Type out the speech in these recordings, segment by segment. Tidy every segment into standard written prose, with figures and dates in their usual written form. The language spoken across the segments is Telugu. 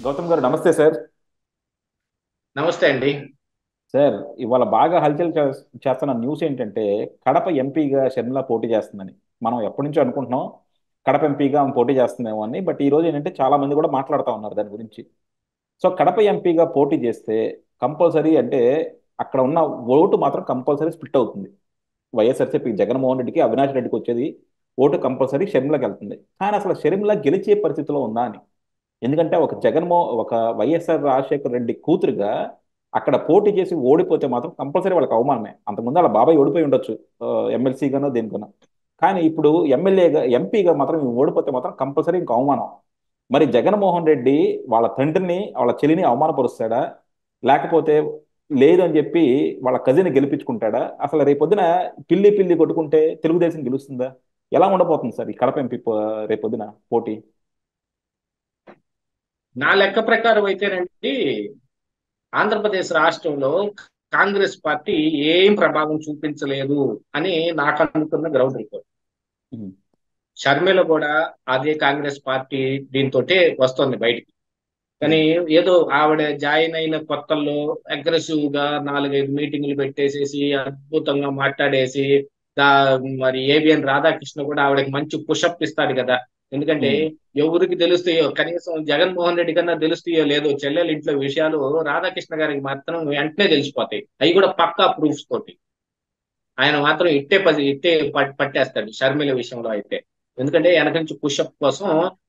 గౌతమ్ గారు నమస్తే సార్. నమస్తే అండి. సార్, ఇవాళ బాగా హల్చల్ చేస్తున్న న్యూస్ ఏంటంటే కడప ఎంపీగా షర్మిల పోటీ చేస్తుందని. మనం ఎప్పటి నుంచో అనుకుంటున్నాం కడప ఎంపీగా ఆమె పోటీ చేస్తుందేమో అని. బట్ ఈ రోజు ఏంటంటే చాలా మంది కూడా మాట్లాడుతూ ఉన్నారు దాని గురించి. సో కడప ఎంపీగా పోటీ చేస్తే కంపల్సరీ అంటే అక్కడ ఉన్న ఓటు మాత్రం కంపల్సరీ స్ప్లిట్ అవుతుంది. వైఎస్ఆర్సీపీ జగన్మోహన్ రెడ్డికి, అవినాష్ రెడ్డికి వచ్చేది ఓటు కంపల్సరీ షర్మిలకి వెళ్తుంది. కానీ అసలు షర్మిల గెలిచే పరిస్థితిలో ఉందా అని. ఎందుకంటే ఒక వైఎస్ఆర్ రాజశేఖర రెడ్డి కూతురుగా అక్కడ పోటీ చేసి ఓడిపోతే మాత్రం కంపల్సరీ వాళ్ళకి అవమానమే. అంతకుముందు వాళ్ళ బాబాయ్ ఓడిపోయి ఉండొచ్చు, ఎమ్మెల్సీగానో దేనికనో. కానీ ఇప్పుడు ఎమ్మెల్యేగా ఎంపీగా మాత్రం ఈమె ఓడిపోతే మాత్రం కంపల్సరీ ఇంక అవమానం. మరి జగన్మోహన్ రెడ్డి వాళ్ళ తండ్రిని వాళ్ళ చెల్లిని అవమానపరుస్తాడా, లేకపోతే లేదు అని చెప్పి వాళ్ళ కజిన్ గెలిపించుకుంటాడా? అసలు రేపొద్దున పిల్లి పిల్లి కొట్టుకుంటే తెలుగుదేశం గెలుస్తుందా? ఎలా ఉండబోతుంది సార్ ఈ కడప ఎంపీ రేపొద్దున పోటీ? నా లెక్క ప్రకారం అయితేనండి, ఆంధ్రప్రదేశ్ రాష్ట్రంలో కాంగ్రెస్ పార్టీ ఏం ప్రభావం చూపించలేదు అని నాకు అనుకున్న గ్రౌండ్ రిపోర్ట్. ఉమ్, షర్మిల కూడా అదే కాంగ్రెస్ పార్టీ దీంతోటే వస్తుంది బయటికి. కానీ ఉమ్, ఏదో ఆవిడ జాయిన్ అయిన కొత్తల్లో అగ్రెసివ్ గా 4-5 మీటింగులు పెట్టేసేసి అద్భుతంగా మాట్లాడేసి దా మరి ఏబిఎన్ రాధాకృష్ణ కూడా ఆవిడకి మంచి పుషప్ ఇస్తాడు కదా. ఎందుకంటే ఉమ్. ఎవరికి తెలుస్తాయో, కనీసం జగన్మోహన్ రెడ్డి కన్నా తెలుస్తాయో లేదో చెల్లెలు ఇంట్లో విషయాలు రాధాకృష్ణ గారికి మాత్రం వెంటనే తెలిసిపోతాయి. అవి కూడా పక్కా ప్రూఫ్స్ తోటి. ఆయన మాత్రం ఇట్టే పట్టేస్తాడు షర్మిల విషయంలో అయితే. ఎందుకంటే వెనక నుంచి పుషప్ కోసం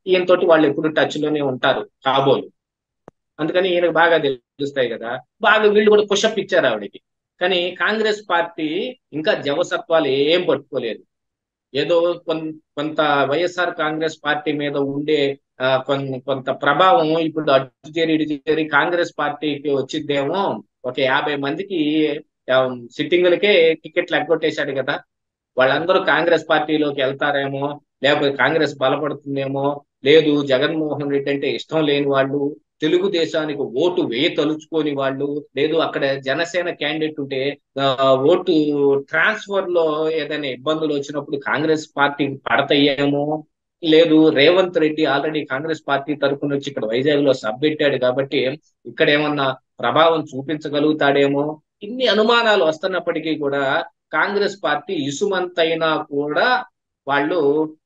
ఈయనతోటి వాళ్ళు ఎప్పుడు టచ్ లోనే ఉంటారు కాబోలు. అందుకని ఈయనకు బాగా తెలుస్తాయి కదా. బాగా వీళ్ళు కూడా పుషప్ ఇచ్చారు ఆవిడకి. కానీ కాంగ్రెస్ పార్టీ ఇంకా జవసత్వాలు ఏం పట్టుకోలేదు. ఏదో కొంత వైఎస్ఆర్ కాంగ్రెస్ పార్టీ మీద ఉండే కొంత ప్రభావం ఇప్పుడు అటు చేరి ఇటు చేరి కాంగ్రెస్ పార్టీకి వచ్చిద్దేమో. ఒక 50 మందికి సిట్టింగులకే టికెట్లు ఎగ్గొట్టేశాడు కదా. వాళ్ళందరూ కాంగ్రెస్ పార్టీలోకి వెళ్తారేమో, లేకపోతే కాంగ్రెస్ బలపడుతుందేమో. లేదు, జగన్మోహన్ రెడ్డి అంటే ఇష్టం లేని వాళ్ళు, తెలుగుదేశానికి ఓటు వేయతలుచుకోని వాళ్ళు, లేదు అక్కడ జనసేన క్యాండిడేట్ ఉంటే ఆ, ఓటు ట్రాన్స్ఫర్ లో ఏదైనా ఇబ్బందులు వచ్చినప్పుడు కాంగ్రెస్ పార్టీకి పడతాయేమో. లేదు, రేవంత్ రెడ్డి ఆల్రెడీ కాంగ్రెస్ పార్టీ తరఫున వచ్చి ఇక్కడ వైజాగ్ లో సభ పెట్టాడు కాబట్టి ఇక్కడ ఏమన్నా ప్రభావం చూపించగలుగుతాడేమో. ఇన్ని అనుమానాలు వస్తున్నప్పటికీ కూడా కాంగ్రెస్ పార్టీ ఇసుమంతైనా కూడా వాళ్ళు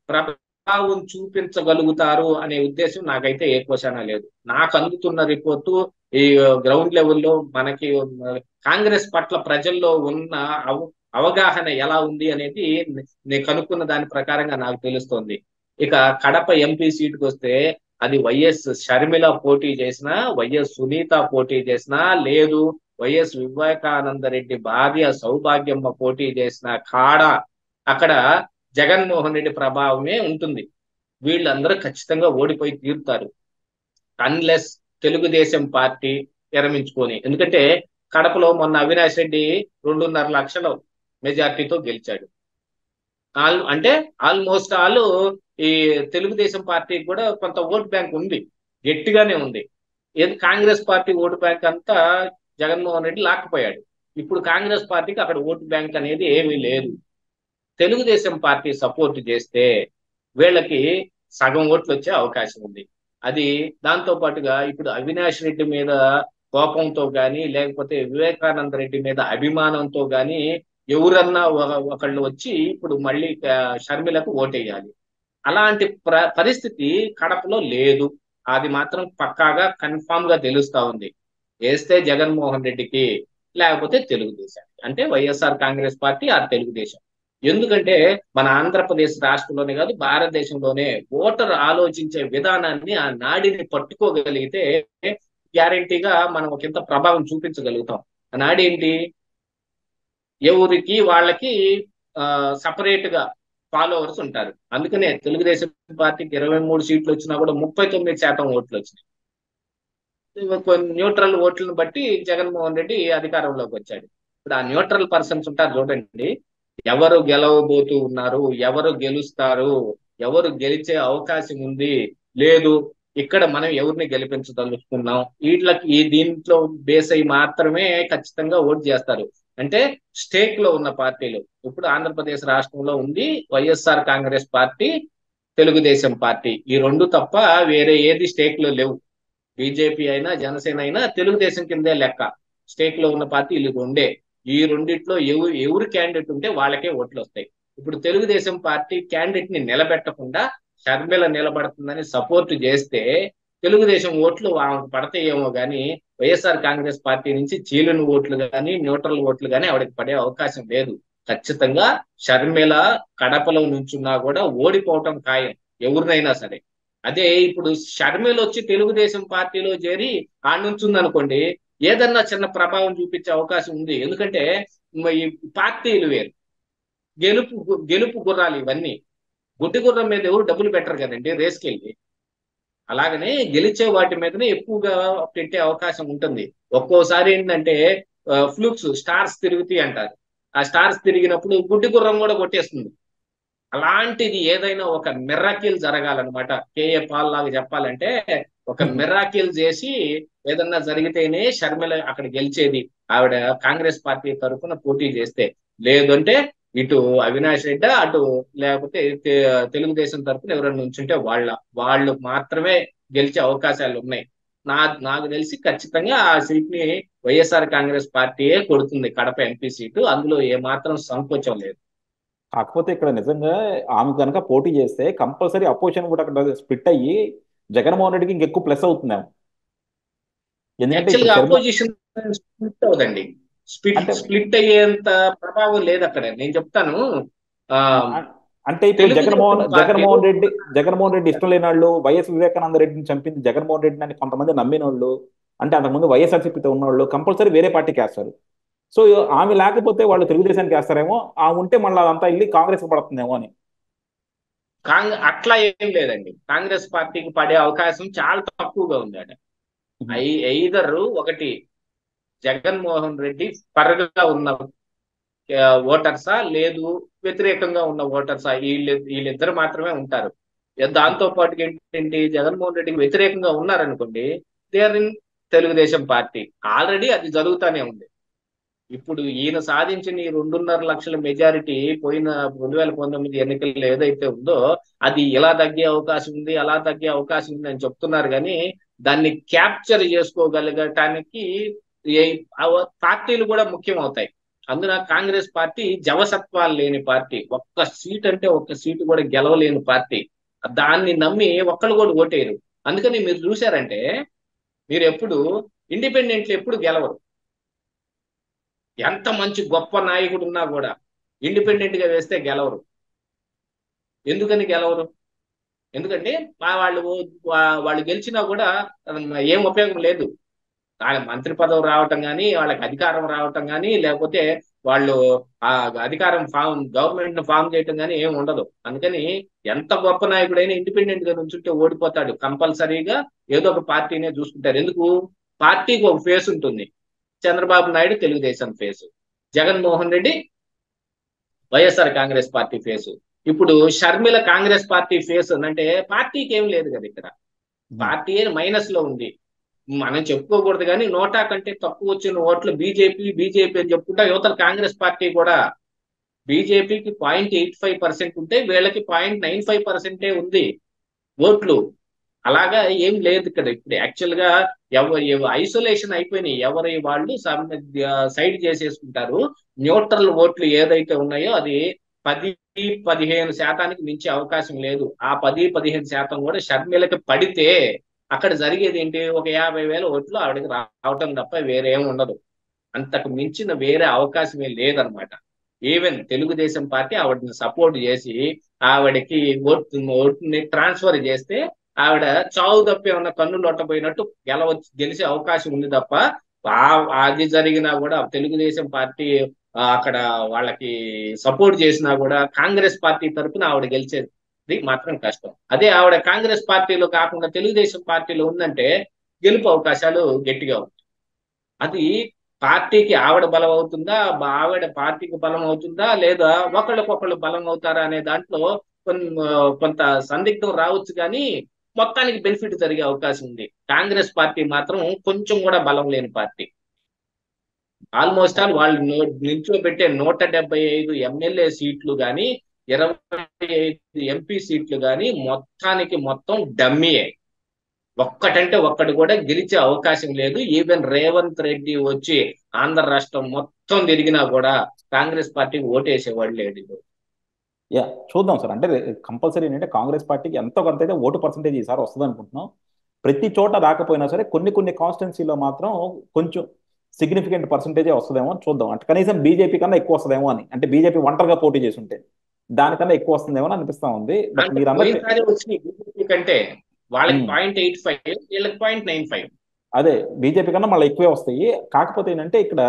ప్రభావం చూపించగలుగుతారు అనే ఉద్దేశం నాకైతే ఏ క్వశ్చన్ లేదు. నాకు అందుతున్న రిపోర్టు ఈ గ్రౌండ్ లెవెల్లో మనకి కాంగ్రెస్ పట్ల ప్రజల్లో ఉన్న అవగాహన ఎలా ఉంది అనేది నేను కనుక్కున్న దాని ప్రకారంగా నాకు తెలుస్తోంది. ఇక కడప ఎంపీ సీటుకు వస్తే అది వైఎస్ షర్మిల పోటీ చేసినా, వైఎస్ సునీత పోటీ చేసినా, లేదు వైఎస్ వివేకానంద రెడ్డి భార్య సౌభాగ్యమ్మ పోటీ చేసిన కాడ అక్కడ జగన్మోహన్ రెడ్డి ప్రభావమే ఉంటుంది. వీళ్ళందరూ ఖచ్చితంగా ఓడిపోయి తీరుతారు, అన్లెస్ తెలుగుదేశం పార్టీ విరమించుకొని. ఎందుకంటే కడపలో మొన్న అవినాష్ రెడ్డి 2.5 లక్షల మెజార్టీతో గెలిచాడు. అంటే ఆల్మోస్ట్ ఆల్ ఈ తెలుగుదేశం పార్టీకి కూడా కొంత ఓట్ బ్యాంక్ ఉంది, గట్టిగానే ఉంది. ఏది కాంగ్రెస్ పార్టీ ఓటు బ్యాంక్ అంతా జగన్మోహన్ రెడ్డి లాక్కుపోయాడు. ఇప్పుడు కాంగ్రెస్ పార్టీకి అక్కడ ఓటు బ్యాంక్ అనేది ఏమీ లేదు. తెలుగుదేశం పార్టీ సపోర్ట్ చేస్తే వీళ్ళకి సగం ఓట్లు వచ్చే అవకాశం ఉంది. అది దాంతో పాటుగా ఇప్పుడు అవినాష్ రెడ్డి మీద కోపంతో గాని, లేకపోతే వివేకానంద రెడ్డి మీద అభిమానంతో గాని ఎవరన్నా ఒకళ్ళు వచ్చి ఇప్పుడు మళ్ళీ షర్మిలకు ఓటేయాలి. అలాంటి పరిస్థితి కడపలో లేదు. అది మాత్రం పక్కాగా కన్ఫామ్ గా తెలుస్తా ఉంది. వేస్తే జగన్మోహన్ రెడ్డికి, లేకపోతే తెలుగుదేశానికి. అంటే వైఎస్ఆర్ కాంగ్రెస్ పార్టీ ఆ తెలుగుదేశం. ఎందుకంటే మన ఆంధ్రప్రదేశ్ రాష్ట్రంలోనే కాదు, భారతదేశంలోనే ఓటర్ ఆలోచించే విధానాన్ని, ఆ నాడిని పట్టుకోగలిగితే గ్యారంటీగా మనం ఒకంత ప్రభావం చూపించగలుగుతాం. ఆ నాడి ఏంటి? ఎవరికి వాళ్ళకి సపరేట్ గా ఫాలోవర్స్ ఉంటారు. అందుకనే తెలుగుదేశం పార్టీకి 23 సీట్లు వచ్చినా కూడా 39% ఓట్లు వచ్చినాయి. కొన్ని న్యూట్రల్ ఓట్లను బట్టి జగన్మోహన్ రెడ్డి అధికారంలోకి వచ్చాడు. ఇప్పుడు ఆ న్యూట్రల్ పర్సన్స్ ఉంటారు చూడండి, ఎవరు గెలవబోతూ ఉన్నారు, ఎవరు గెలుస్తారు, ఎవరు గెలిచే అవకాశం ఉంది, లేదు ఇక్కడ మనం ఎవరిని గెలిపించదలుచుకున్నాం, వీటికి ఈ దీంట్లో బేస్ అయి మాత్రమే ఖచ్చితంగా ఓటు చేస్తారు. అంటే స్టేక్ లో ఉన్న పార్టీలు ఇప్పుడు ఆంధ్రప్రదేశ్ రాష్ట్రంలో ఉంది వైఎస్ఆర్ కాంగ్రెస్ పార్టీ, తెలుగుదేశం పార్టీ. ఈ రెండు తప్ప వేరే ఏది స్టేక్ లో లేవు. బీజేపీ అయినా జనసేన అయినా తెలుగుదేశం కిందే లెక్క. స్టేట్ లో ఉన్న పార్టీ వీళ్ళు రెండే. ఈ రెండిట్లో ఎవరు క్యాండిడేట్ ఉంటే వాళ్ళకే ఓట్లు వస్తాయి. ఇప్పుడు తెలుగుదేశం పార్టీ క్యాండిడేట్ ని నిలబెట్టకుండా షర్మిల నిలబడుతుందని సపోర్ట్ చేస్తే తెలుగుదేశం ఓట్లు ఆమెకు పడతాయేమో కానీ వైఎస్ఆర్ కాంగ్రెస్ పార్టీ నుంచి చీలిన ఓట్లు కానీ న్యూట్రల్ ఓట్లు కానీ ఆవిడకి పడే అవకాశం లేదు. ఖచ్చితంగా షర్మిల కడపలో నుంచున్నా కూడా ఓడిపోవటం ఖాయం, ఎవరినైనా సరే. అదే ఇప్పుడు షర్మిల వచ్చి తెలుగుదేశం పార్టీలో చేరి ఆ నుంచుంది అనుకోండి, ఏదన్నా చిన్న ప్రభావం చూపించే అవకాశం ఉంది. ఎందుకంటే ఈ పార్టీలు వేరు, గెలుపు గెలుపు గుర్రాలు ఇవన్నీ. గుడ్డి గుర్రం మీద ఎవరు డబ్బులు పెట్టరు కదండి రేస్కి వెళ్ళి. అలాగనే గెలిచే వాటి మీదనే ఎక్కువగా పెట్టే అవకాశం ఉంటుంది. ఒక్కోసారి ఏంటంటే ఫ్లూక్స్ స్టార్స్ తిరుగుతాయి అంటారు. ఆ స్టార్స్ తిరిగినప్పుడు గుడ్డి గుర్రం కూడా కొట్టేస్తుంది. అలాంటిది ఏదైనా ఒక మిరాకిల్ జరగాలన్నమాట. కేఏ పాల్ లాగా చెప్పాలంటే ఒక మిరాకిల్ చేసి ఏదన్నా జరిగితేనే షర్మిల అక్కడ గెలిచేది, ఆవిడ కాంగ్రెస్ పార్టీ తరఫున పోటీ చేస్తే. లేదంటే ఇటు అవినాష్ రెడ్డి, అటు లేకపోతే తెలుగుదేశం తరఫున ఎవరైనా ఉంచుంటే వాళ్ళు మాత్రమే గెలిచే అవకాశాలు ఉన్నాయి. నాకు తెలిసి ఖచ్చితంగా ఆ సీట్ ని వైఎస్ఆర్ కాంగ్రెస్ పార్టీయే కొడుతుంది, కడప ఎంపీ సీటు. అందులో ఏమాత్రం సంకోచం లేదు. కాకపోతే ఇక్కడ నిజంగా ఆమె కనుక పోటీ చేస్తే కంపల్సరీ అపోజిషన్ కూడా అక్కడ స్ప్లిట్ అయ్యి జగన్మోహన్ రెడ్డికి ఇంకెక్కువ ప్లస్ అవుతున్నాం. ఎందుకంటే యాక్చువల్ ఇప్పుడు గా శర్మ అపోజిషన్ స్ప్లిట్ అవుదండి. అంటే స్ప్లిట్ అయ్యేంత ప్రభావం లేదు అక్కడ. నేను చెప్తాను. ఆ అ- అంటే ఇప్పుడు తెలుగుదేశం పార్టీలో జగన్మోహన్ రెడ్డి ఇష్టం లేని వాళ్ళు, వైఎస్ వివేకానంద రెడ్డిని చంపింది జగన్మోహన్ రెడ్డిని అని కొంతమంది నమ్మిన వాళ్ళు, అంటే అంతకుముందు వైఎస్ఆర్సీపీతో ఉన్న వాళ్ళు కంపల్సరీ వేరే పార్టీకి వేస్తారు. సో ఆమె లేకపోతే వాళ్ళు తెలుగుదేశానికి వేస్తారేమో, ఆమె ఉంటే మళ్ళీ అదంతా వెళ్ళి కాంగ్రెస్ పడుతుందేమో అని. అట్లా ఏం లేదండి. కాంగ్రెస్ పార్టీకి పడే అవకాశం చాలా తక్కువగా ఉంది అట. ఉహు. ఐదర్ ఒకటి జగన్మోహన్ రెడ్డి పరగా ఉన్న ఓటర్సా, లేదు వ్యతిరేకంగా ఉన్న ఓటర్సా, వీళ్ళిద్దరు మాత్రమే ఉంటారు. దాంతో పాటు ఏంటంటే జగన్మోహన్ రెడ్డికి వ్యతిరేకంగా ఉన్నారనుకోండి, they are in Telugu Desam party. Already అది జరుగుతూనే ఉంది. ఇప్పుడు ఈయన సాధించిన ఈ 2.5 లక్షల మెజారిటీ పోయిన 2019 ఎన్నికల్లో ఏదైతే ఉందో అది ఇలా తగ్గే అవకాశం ఉంది, అలా తగ్గే అవకాశం ఉంది అని చెప్తున్నారు. కానీ దాన్ని క్యాప్చర్ చేసుకోగలగటానికి పార్టీలు కూడా ముఖ్యం అవుతాయి. అందున కాంగ్రెస్ పార్టీ జవసత్వాలు లేని పార్టీ, ఒక్క సీట్ అంటే ఒక్క సీటు కూడా గెలవలేని పార్టీ. దాన్ని నమ్మి ఒక్కళ్ళు కూడా ఓటేయరు. అందుకని మీరు చూసారంటే మీరు ఎప్పుడు ఇండిపెండెంట్లు ఎప్పుడు గెలవరు. ఎంత మంచి గొప్ప నాయకుడు ఉన్నా కూడా ఇండిపెండెంట్ గా వేస్తే గెలవరు. ఎందుకని గెలవరు? ఎందుకంటే వాళ్ళు వాళ్ళు గెలిచినా కూడా ఏం ఉపయోగం లేదు. వాళ్ళ మంత్రి పదవి రావటం కానీ, వాళ్ళకి అధికారం రావటం కానీ, లేకపోతే వాళ్ళు ఆ అధికారం గవర్నమెంట్ ను ఫామ్ చేయటం కానీ ఏం ఉండదు. అందుకని ఎంత గొప్ప నాయకుడైనా ఇండిపెండెంట్ గా నుంచుంటే ఓడిపోతాడు. కంపల్సరీగా ఏదో ఒక పార్టీనే చూసుకుంటారు. ఎందుకు? పార్టీకి ఒక ఫేస్ ఉంటుంది. Chandrababu Naidu Telugu Desam face, Jaganmohan Reddy YSR Congress party face. ఇప్పుడు షర్మిల కాంగ్రెస్ పార్టీ ఫేస్ అంటే పార్టీకి ఏం లేదు కదా ఇక్కడ. ఉహు. పార్టీ మైనస్ లో ఉంది. మనం చెప్పుకోకూడదు కానీ నోటా కంటే తక్కువ వచ్చిన ఓట్లు బీజేపీ బీజేపీ అని చెప్పుకుంటా యువతల కాంగ్రెస్ పార్టీ కూడా. బీజేపీకి 0.85% ఉంటే వీళ్ళకి 0.95% ఉంది ఓట్లు. అలాగా ఏం లేదు ఇక్కడ. ఇప్పుడు యాక్చువల్ గా ఐసోలేషన్ అయిపోయినాయి. ఎవరి వాళ్ళు సైడ్ చేసేసుకుంటారు. న్యూట్రల్ ఓట్లు ఏదైతే ఉన్నాయో అది 10-15% మించే అవకాశం లేదు. ఆ 10-15% కూడా షర్మిలకి పడితే అక్కడ జరిగేది ఏంటి? ఒక 50,000 ఓట్లు ఆవిడకి రావటం తప్ప వేరేం ఉండదు. అంతకు మించిన వేరే అవకాశమే లేదనమాట. ఈవెన్ తెలుగుదేశం పార్టీ ఆవిడని సపోర్ట్ చేసి ఆవిడకి ఓటుని ట్రాన్స్ఫర్ చేస్తే ఆవిడ చావు తప్పి ఉన్న కన్ను లొట్టపోయినట్టు గెలిచే అవకాశం ఉంది తప్ప అది జరిగినా కూడా తెలుగుదేశం పార్టీ అక్కడ వాళ్ళకి సపోర్ట్ చేసినా కూడా కాంగ్రెస్ పార్టీ తరఫున ఆవిడ గెలిచేది మాత్రం కష్టం. అదే ఆవిడ కాంగ్రెస్ పార్టీలో కాకుండా తెలుగుదేశం పార్టీలో ఉందంటే గెలుపు అవకాశాలు గట్టిగా ఉంటాయి. అది పార్టీకి ఆవిడ బలం అవుతుందా, ఆవిడ పార్టీకి బలం అవుతుందా, లేదా ఒకళ్ళకొకళ్ళు బలం అవుతారా అనే దాంట్లో కొంత సందిగ్ధం రావచ్చు. కానీ మొత్తానికి బెనిఫిట్ జరిగే అవకాశం ఉంది. కాంగ్రెస్ పార్టీ మాత్రం కొంచెం కూడా బలం లేని పార్టీ. ఆల్మోస్ట్ ఆల్ వాళ్ళు నిల్చోబెట్టే 175 ఎమ్మెల్యే సీట్లు కానీ, 25 ఎంపీ సీట్లు కానీ మొత్తం డమ్మీయే. ఒక్కటంటే ఒక్కటి కూడా గెలిచే అవకాశం లేదు. ఈవెన్ రేవంత్ రెడ్డి వచ్చి ఆంధ్ర రాష్ట్రం మొత్తం తిరిగినా కూడా కాంగ్రెస్ పార్టీకి ఓటేసేవాడు లేడు ఇప్పుడు. యా, చూద్దాం సార్. అంటే కంపల్సరీ ఏంటంటే కాంగ్రెస్ పార్టీకి ఎంతో కొంత అయితే ఓటు పర్సంటేజ్ ఈసారి వస్తుంది అనుకుంటున్నాం. ప్రతి చోట రాకపోయినా సరే కొన్ని కొన్ని కాన్స్టిట్యున్సీలో మాత్రం కొంచెం సిగ్నిఫికెంట్ పర్సంటేజే వస్తుందేమో అని చూద్దాం. అంటే కనీసం బీజేపీ కన్నా ఎక్కువ వస్తుందేమో అని, అంటే బీజేపీ ఒంటరిగా పోటీ చేసి ఉంటే దానికన్నా ఎక్కువ వస్తుందేమో అని అనిపిస్తా ఉంది. బట్ అంటే మీరు అన్నట్టు పోయినసారి వచ్చినాయి బీజేపీ కంటే వాళ్ళకి 0.85, వీళ్ళకి 0.95. అదే బీజేపీ కన్నా మళ్ళీ ఎక్కువే వస్తాయి. కాకపోతే ఏంటంటే ఇక్కడ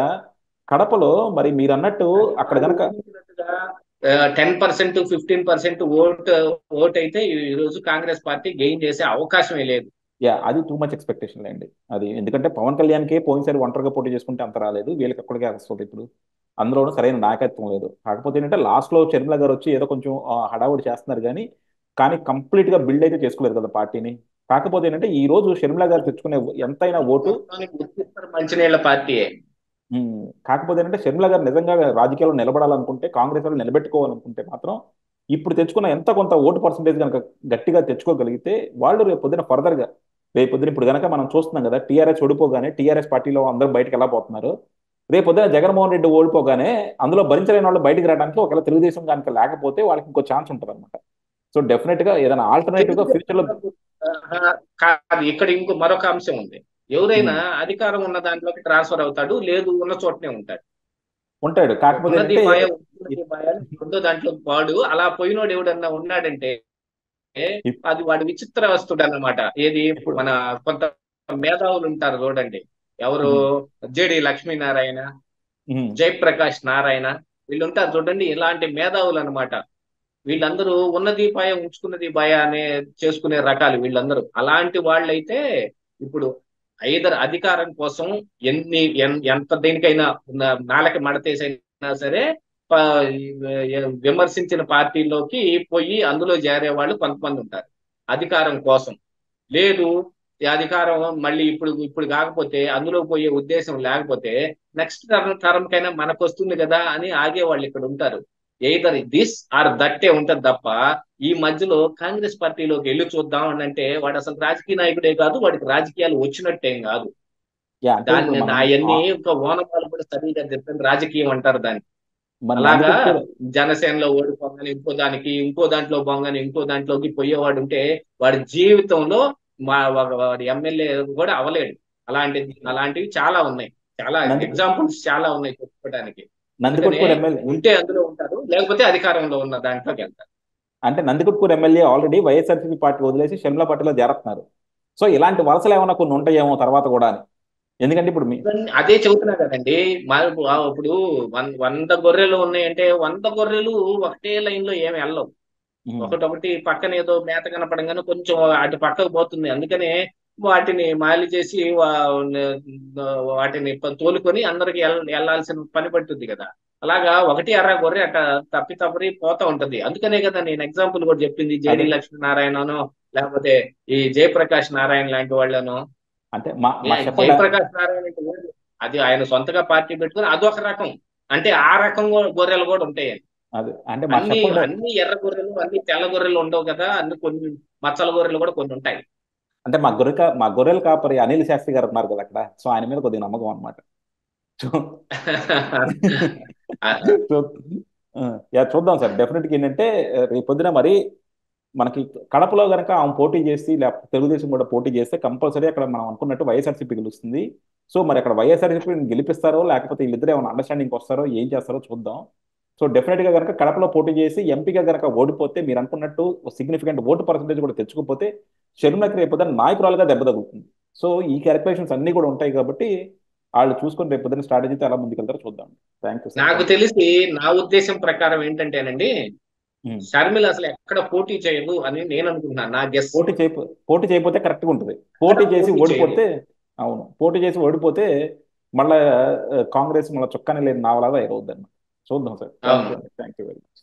కడపలో మరి మీరు అన్నట్టు అది అక్కడ వాళ్ళు కనుక ఊహించినట్టుగా 10%, 15% ఓట్ అయితే ఈ రోజు కాంగ్రెస్ పార్టీ గెయిన్ చేసే అవకాశమే లేదు. యా, అది టూ మచ్ ఎక్స్పెక్టేషన్ అండి. అది ఎందుకంటే పవన్ కళ్యాణ్కి పోయినసారి ఒంటరిగా పోటీ చేసుకుంటే అంత రాలేదు, వీళ్ళకి ఎక్కడికే వస్తుంది ఇప్పుడు. అందులోనూ సరైన నాయకత్వం లేదు. కాకపోతే ఏంటంటే లాస్ట్ లో షర్మిల గారు వచ్చి ఏదో కొంచెం హడావుడి చేస్తున్నారు కానీ కానీ కంప్లీట్ గా బిల్డ్ అయితే చేసుకోలేదు కదా పార్టీని. కాకపోతే ఏంటంటే ఈ రోజు షర్మిల గారు తెచ్చుకునే ఎంతైనా ఓటు. మొత్తానికి ఉత్తిస్తర మంచినీళ్ళ పార్టీయే. ఉమ్, కాకపోతే ఏంటంటే షర్మిల గారు నిజంగా రాజకీయాల్లో నిలబడాలనుకుంటే, కాంగ్రెస్ వాళ్ళు నిలబెట్టుకోవాలనుకుంటే మాత్రం ఇప్పుడు తెచ్చుకున్న ఎంత కొంత ఓటు పర్సంటేజ్ కనుక గట్టిగా తెచ్చుకోగలిగితే వాళ్ళు రేపు పొద్దున ఫర్దర్ గా, రేపు పొద్దున ఇప్పుడు కనుక మనం చూస్తున్నాం కదా టీఆర్ఎస్ ఓడిపోగానే టీఆర్ఎస్ పార్టీలో అందరూ బయటకు ఎలా పోతున్నారు. రేపు పొద్దున జగన్మోహన్ రెడ్డి ఓడిపోగానే అందులో భరించలేని వాళ్ళు బయటకు రావడానికి ఒకవేళ తెలుగుదేశం కనుక లేకపోతే వాళ్ళకి ఇంకో ఛాన్స్ ఉంటుంది అనమాట. సో డెఫినెట్ గా ఏదైనా ఆల్టర్నేటివ్ గా ఫ్యూచర్ లో. కాదు, ఇక్కడ ఇంకో మరొక అంశం ఉంది. ఎవరైనా అధికారం ఉన్న దాంట్లోకి ట్రాన్స్ఫర్ అవుతాడు, లేదు ఉన్న చోటనే ఉంటాడు. ఉంటాడు. కాకపోతే ఉన్నది ఏంటంటే పాయ ఉన్నది పాయ రెండో దాంట్లో వాడు అలా పోయినోడు ఎవడన్నా ఉన్నాడంటే అది వాడు విచిత్ర వస్తుడు అన్నమాట. ఏది ఇప్పుడు మన కొంత మేధావులు ఉంటారు చూడండి. ఎవరు? జేడి లక్ష్మీనారాయణ, జయప్రకాష్ నారాయణ, వీళ్ళు ఉంటారు చూడండి. ఇలాంటి మేధావులు అన్నమాట. వీళ్ళందరూ ఉన్నది పాయ ఉంచుకున్నది భయ అనే చేసుకునే రకాలు వీళ్ళందరూ. అలాంటి వాళ్ళైతే ఇప్పుడు ఐదర్ అధికారం కోసం ఎంత దేనికైనా నాలకి మడతేసైనా సరే ప- విమర్శించిన పార్టీలోకి పోయి అందులో చేరే వాళ్ళు కొంతమంది ఉంటారు అధికారం కోసం. లేదు, ఈ అధికారం మళ్ళీ ఇప్పుడు ఇప్పుడు కాకపోతే అందులో పోయే ఉద్దేశం లేకపోతే నెక్స్ట్ తరం కైనా మనకు వస్తుంది కదా అని ఆగే వాళ్ళు ఇక్కడ ఉంటారు. ఎయిదర్ దిస్ ఆర్ దట్టే ఉంటది తప్ప ఈ మధ్యలో కాంగ్రెస్ పార్టీలోకి వెళ్ళి చూద్దాం అని అంటే వాడు అసలు రాజకీయ నాయకుడే కాదు, వాడికి రాజకీయాలు వచ్చినట్టేం కాదు. యా, అంటే ఇప్పుడు దాన్ని మనం అవన్నీ ఇంకా ఓనమాలు కూడా సరిగా చెప్పిన రాజకీయం అంటారు దాన్ని. మన అలాగా నందికొట్కూరు. జనసేనలో ఓడిపోగానే ఇంకో దానికి, ఇంకో దాంట్లో పోగానే ఇంకో దాంట్లోకి పోయేవాడు ఉంటే వాడి జీవితంలో వాడి ఎమ్మెల్యే కూడా అవలేడు. అలాంటివి చాలా ఉన్నాయి. చాలా నంది ఎగ్జాంపుల్స్ చాలా ఉన్నాయి చెప్పుకోవడానికి. అందుకనే నందికొట్కూరు ఎమ్మెల్యే ఉంటే అందులో ఉంటారు, లేకపోతే అధికారంలో ఉన్న దాంట్లోకి వెళ్తారు. అంటే Nandikotkur MLA already YSRCP party వదిలేసి షర్మిల పార్టీలో చేరుతున్నారు. సో ఇలాంటి వలసలు ఏమైనా కొన్ని ఉంటాయేమో తర్వాత కూడా అని. ఎందుకంటే ఇప్పుడు అదే చెబుతున్నా కదండి. ఇప్పుడు 100 గొర్రెలు ఉన్నాయంటే 100 గొర్రెలు ఒకటే లైన్ లో ఏమి వెళ్ళవు. ఉమ్, ఒకటొకటి పక్కన ఏదో మేత కనపడంగానే కొంచెం అటు పక్కకు పోతుంది. అందుకనే వాటిని మాలి చేసి వాటిని తోలుకొని అందరికి వెళ్ళాల్సిన పని పడుతుంది కదా. అలాగా ఒకటి అర గొర్రె అట్ట తప్పి పోతా ఉంటది. అందుకనే కదా నేను ఎగ్జాంపుల్ కూడా చెప్పింది అదే జేడి లక్ష్మీనారాయణను, లేకపోతే ఈ జయప్రకాష్ నారాయణ లాంటి వాళ్ళను. అంటే మా చెప్పండి. జయప్రకాష్ నారాయణ అంటే వేరు. అది ఆయన సొంతగా పార్టీ పెట్టుకుని అదొక రకం. అంటే ఆ రకం గొర్రెలు కూడా ఉంటాయి. అదే అంటే మా అన్ని చెప్పండి. అన్ని ఎర్ర గొర్రెలు, అన్ని తెల్ల గొర్రెలు ఉండవు కదా. అన్ని కొన్ని మచ్చల గొర్రెలు కూడా కొన్ని ఉంటాయి. అంటే మా గొర్రెల కాపరి అనిల్ శాస్త్రి గారు ఉన్నారు కదా అక్కడ, సో ఆయన మీద కొద్దిగా నమ్మకం అనమాట. సో ఆ, సో యా, చూద్దాం సార్. డెఫినెట్గా ఏంటంటే రేపు పొద్దున మరి మనకి కడపలో కనుక ఆమె పోటీ చేసి లేకపోతే తెలుగుదేశం కూడా పోటీ చేస్తే కంపల్సరీ అక్కడ మనం అనుకున్నట్టు వైఎస్ఆర్సీపీ గెలుస్తుంది. సో మరి అక్కడ వైఎస్ఆర్సీపీ గెలిపిస్తారో లేకపోతే వీళ్ళిద్దరు ఏమైనా అండర్స్టాండింగ్ వస్తారో ఏం చేస్తారో చూద్దాం. సో డెఫినెట్గా కనుక కడపలో పోటీ చేసి ఎంపీగా కనుక ఓడిపోతే మీరు అనుకున్నట్టు సిగ్నిఫికెంట్ ఓటు పర్సంటేజ్ కూడా తెచ్చుకోకపోతే షర్మిలకి రేపు పొద్దున నాయకురాలుగా దెబ్బ తగులుతుంది. సో ఈ క్యాలిక్యులేషన్స్ అన్ని కూడా ఉంటాయి కాబట్టి వాళ్ళు చూసుకొని రేపు పొద్దున స్ట్రాటజీతో ఎలా ముందుకెళ్తారో చూద్దాం. Thank you sir. నాకు తెలిసి నా ఉద్దేశం ప్రకారం ఏంటంటేనండి, షర్మిల అసలు ఎక్కడ పోటీ చేయదు అని నేను అనుకుంటున్నాను. నా గెస్. పోటీ చేయకపోతే కరెక్ట్గా ఉంటుంది. ఎక్కడ పోటీ చేసి పోటీ చేయదు. ఓడిపోతే, అవును, పోటీ చేసి ఓడిపోతే మళ్ళా కాంగ్రెస్ మళ్ళీ చొక్కానే లేని నావలాగా ఎరవద్దు అన్నమాట. చూద్దాం సార్. థ్యాంక్ యూ అవును. అండి. Thank you very much.